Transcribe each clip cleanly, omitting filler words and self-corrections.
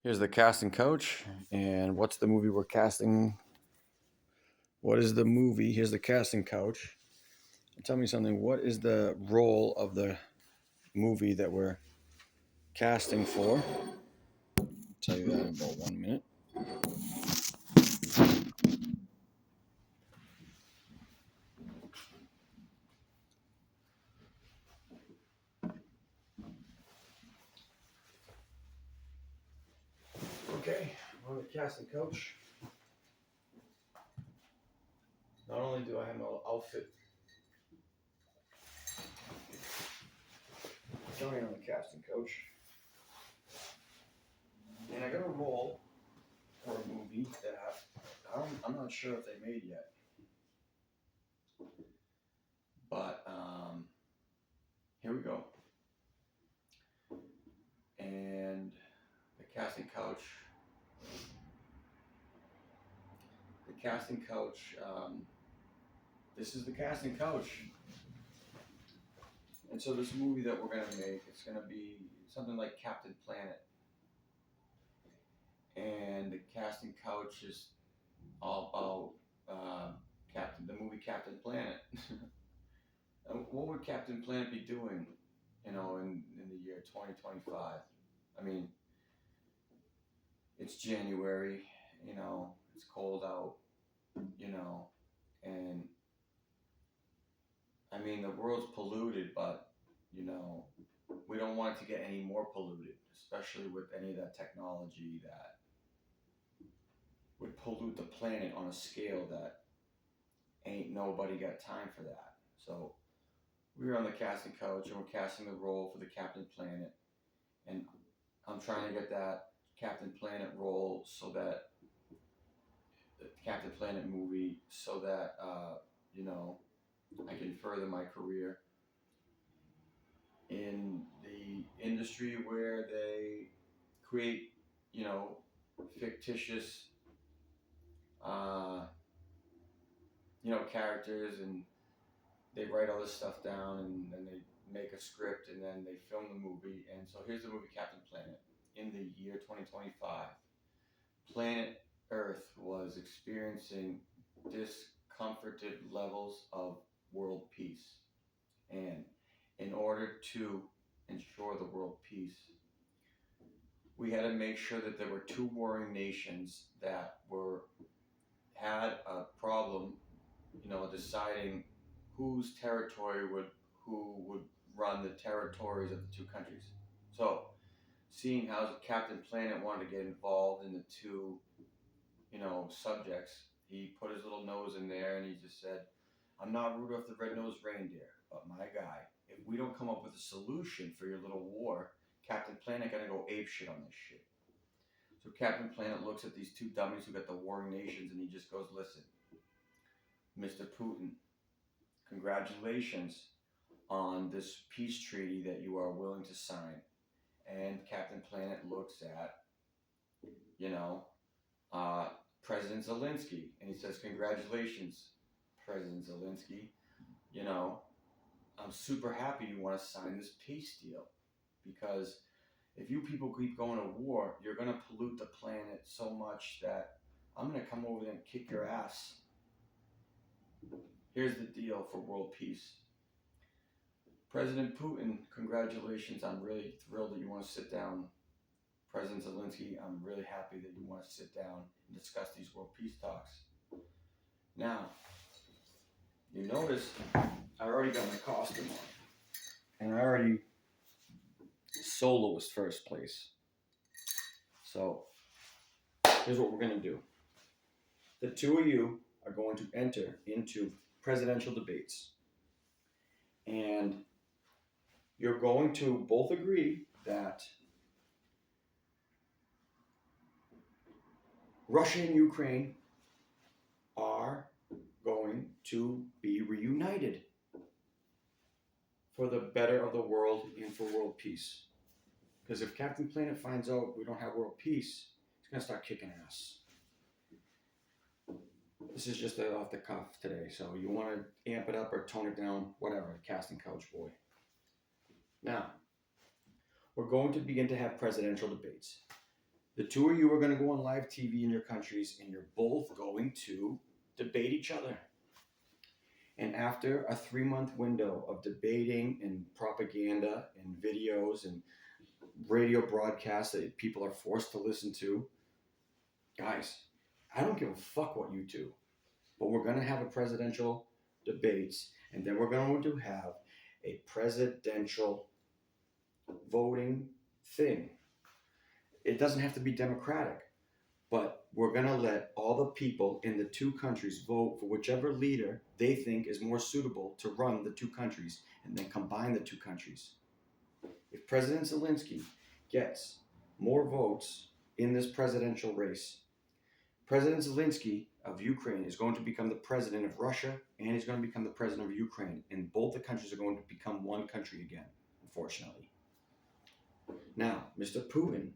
Here's the casting coach, and what's the movie we're casting? What is the movie? Here's the casting coach. Tell me something. What is the role of the movie that we're casting for? I'll tell you that in about 1 minute. Okay, I'm the casting coach. Not only do I have no outfit, I'm the casting coach, and I got a role for a movie that I'm not sure if they made yet, but here we go. And the casting couch. This is the casting couch. And so this movie that we're gonna make, it's gonna be something like Captain Planet. And the casting couch is all about the movie Captain Planet. What would Captain Planet be doing, in the year 2025? I mean, it's January, it's cold out, and I mean, the world's polluted, but, we don't want it to get any more polluted, especially with any of that technology that would pollute the planet on a scale that ain't nobody got time for that. So we're on the casting couch and we're casting the role for the Captain Planet. And I'm trying to get that Captain Planet role so that the Captain Planet movie so that, I can further my career in the industry where they create, fictitious, characters, and they write all this stuff down, and then they make a script, and then they film the movie. And so here's the movie Captain Planet. In the year 2025, planet Earth was experiencing discomforted levels of world peace. And in order to ensure the world peace, we had to make sure that there were two warring nations that had a problem, deciding whose territory who would run the territories of the two countries. So, seeing how Captain Planet wanted to get involved in the two, subjects, he put his little nose in there and he just said, "I'm not Rudolph the Red-Nosed Reindeer, but my guy, if we don't come up with a solution for your little war, Captain Planet gonna go apeshit on this shit." So Captain Planet looks at these two dummies who got the warring nations and he just goes, "Listen, Mr. Putin, congratulations on this peace treaty that you are willing to sign." And Captain Planet looks at, President Zelensky, and he says, "Congratulations, President Zelensky. I'm super happy you want to sign this peace deal, because if you people keep going to war, you're going to pollute the planet so much that I'm going to come over there and kick your ass. Here's the deal for world peace. President Putin, congratulations. I'm really thrilled that you want to sit down. President Zelensky, I'm really happy that you want to sit down and discuss these world peace talks. Now, you notice I already got my costume on, and I already soloist first place. So here's what we're going to do. The two of you are going to enter into presidential debates, and you're going to both agree that Russia and Ukraine are going to be reunited for the better of the world and for world peace. Because if Captain Planet finds out we don't have world peace, he's going to start kicking ass. This is just off the cuff today, so you want to amp it up or tone it down, whatever, casting couch boy. Now, we're going to begin to have presidential debates. The two of you are going to go on live TV in your countries, and you're both going to debate each other. And after a 3-month window of debating and propaganda and videos and radio broadcasts that people are forced to listen to, guys, I don't give a fuck what you do, but we're going to have a presidential debates, and then we're going to have a presidential voting thing. It doesn't have to be democratic, but we're going to let all the people in the two countries vote for whichever leader they think is more suitable to run the two countries, and then combine the two countries. If President Zelensky gets more votes in this presidential race, President Zelensky of Ukraine is going to become the president of Russia, and he's going to become the president of Ukraine, and both the countries are going to become one country again, unfortunately. Now, Mr. Putin,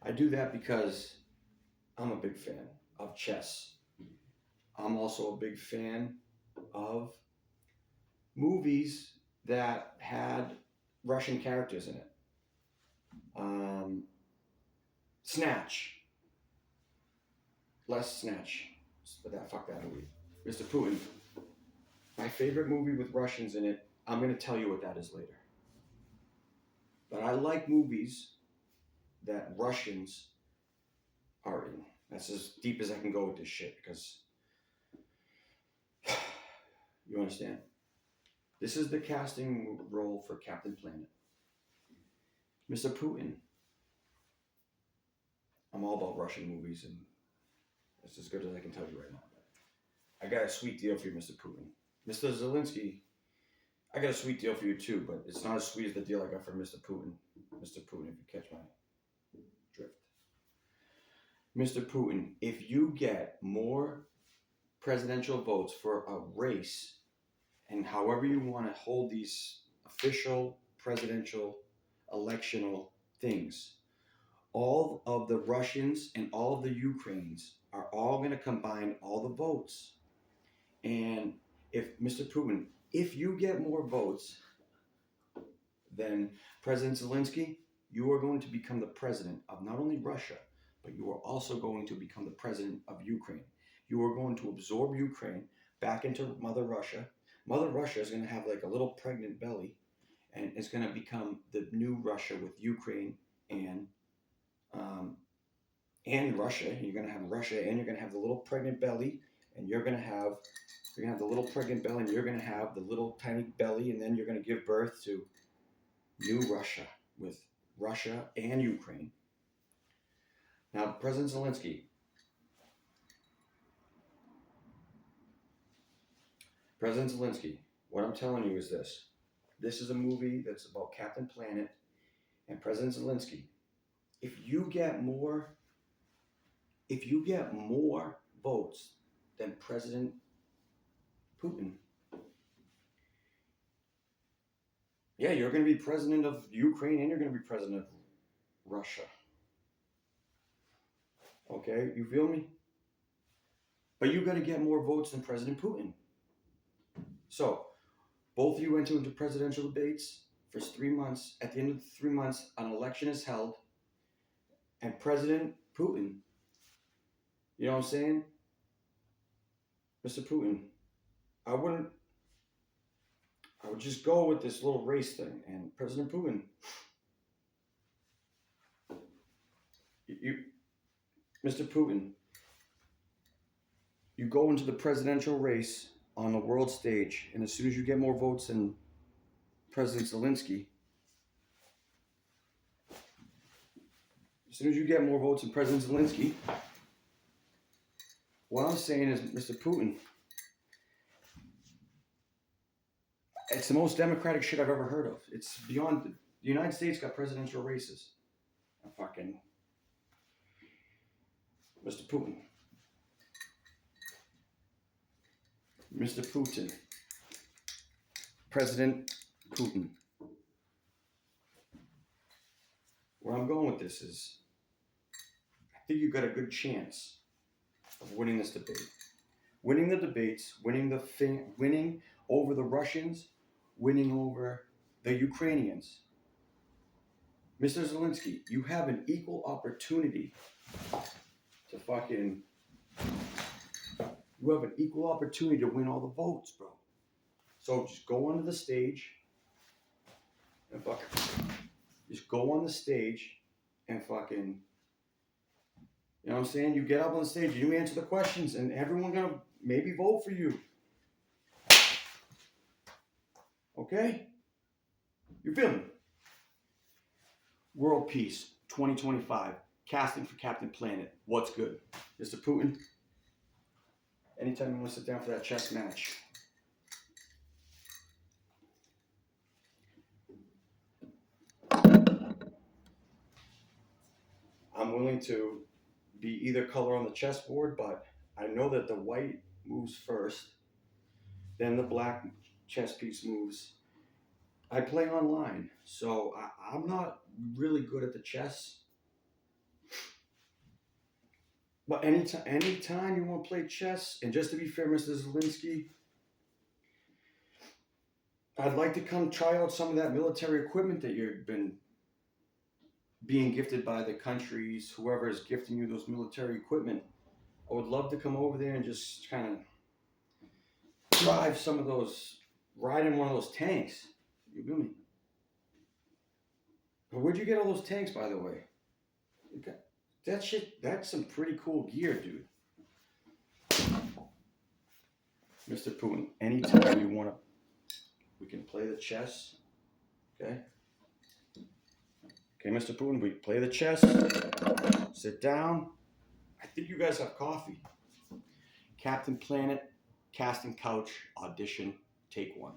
I do that because I'm a big fan of chess. I'm also a big fan of movies that had Russian characters in it. Snatch. Less Snatch. But fuck that movie. Mr. Putin, my favorite movie with Russians in it, I'm going to tell you what that is later. But I like movies that Russians are in. That's as deep as I can go with this shit, because you understand. This is the casting role for Captain Planet. Mr. Putin. I'm all about Russian movies, and it's as good as I can tell you right now. I got a sweet deal for you, Mr. Putin. Mr. Zelensky, I got a sweet deal for you too, but it's not as sweet as the deal I got for Mr. Putin. Mr. Putin, if you catch my drift. Mr. Putin, if you get more presidential votes for a race, and however you want to hold these official presidential electional things, all of the Russians and all of the Ukrainians are all going to combine all the votes. And if, Mr. Putin, if you get more votes than President Zelensky, you are going to become the president of not only Russia, but you are also going to become the president of Ukraine. You are going to absorb Ukraine back into Mother Russia. Mother Russia is going to have like a little pregnant belly, and it's going to become the new Russia with Ukraine and Russia. You're going to have Russia, and you're going to have the little pregnant belly, and you're going to have the little pregnant belly, and you're going to have the little tiny belly, and then you're going to give birth to new Russia with Russia and Ukraine. Now, President Zelensky. President Zelensky, what I'm telling you is this. This is a movie that's about Captain Planet and President Zelensky. If you get more votes than President Putin, yeah, you're going to be president of Ukraine and you're going to be president of Russia. Okay, you feel me? But you got to get more votes than President Putin. So, both of you went into presidential debates for 3 months. At the end of the 3 months, an election is held. And President Putin, you know what I'm saying? Mr. Putin, I would just go with this little race thing. And President Putin, Mr. Putin, you go into the presidential race on the world stage, and as soon as you get more votes than President Zelensky, what I'm saying is, Mr. Putin, it's the most democratic shit I've ever heard of. It's beyond. The United States got presidential races. Fucking Mr. Putin. Mr. Putin. President Putin. Where I'm going with this is, I think you've got a good chance of winning this debate. Winning the debates, winning over the Russians, winning over the Ukrainians. Mr. Zelensky, you have an equal opportunity to fucking. You have an equal opportunity to win all the votes, bro. So just go onto the stage and fucking. Just go on the stage and fucking. You know what I'm saying? You get up on the stage, you answer the questions, and everyone gonna maybe vote for you. Okay? You feel me? World Peace 2025. Casting for Captain Planet. What's good? Mr. Putin, anytime you want to sit down for that chess match. I'm willing to be either color on the chessboard, but I know that the white moves first, then the black chess piece moves. I play online, so I'm not really good at the chess. But anytime you want to play chess, and just to be fair, Mr. Zelensky, I'd like to come try out some of that military equipment that you've been being gifted by the countries, whoever is gifting you those military equipment. I would love to come over there and just kind of drive some of those, ride in one of those tanks. You feel me? But where'd you get all those tanks, by the way? That shit, that's some pretty cool gear, dude. Mr. Putin, anytime you want to, we can play the chess. Okay? Okay, Mr. Putin, we play the chess. Sit down. I think you guys have coffee. Captain Planet, Casting Couch, Audition, Take 1.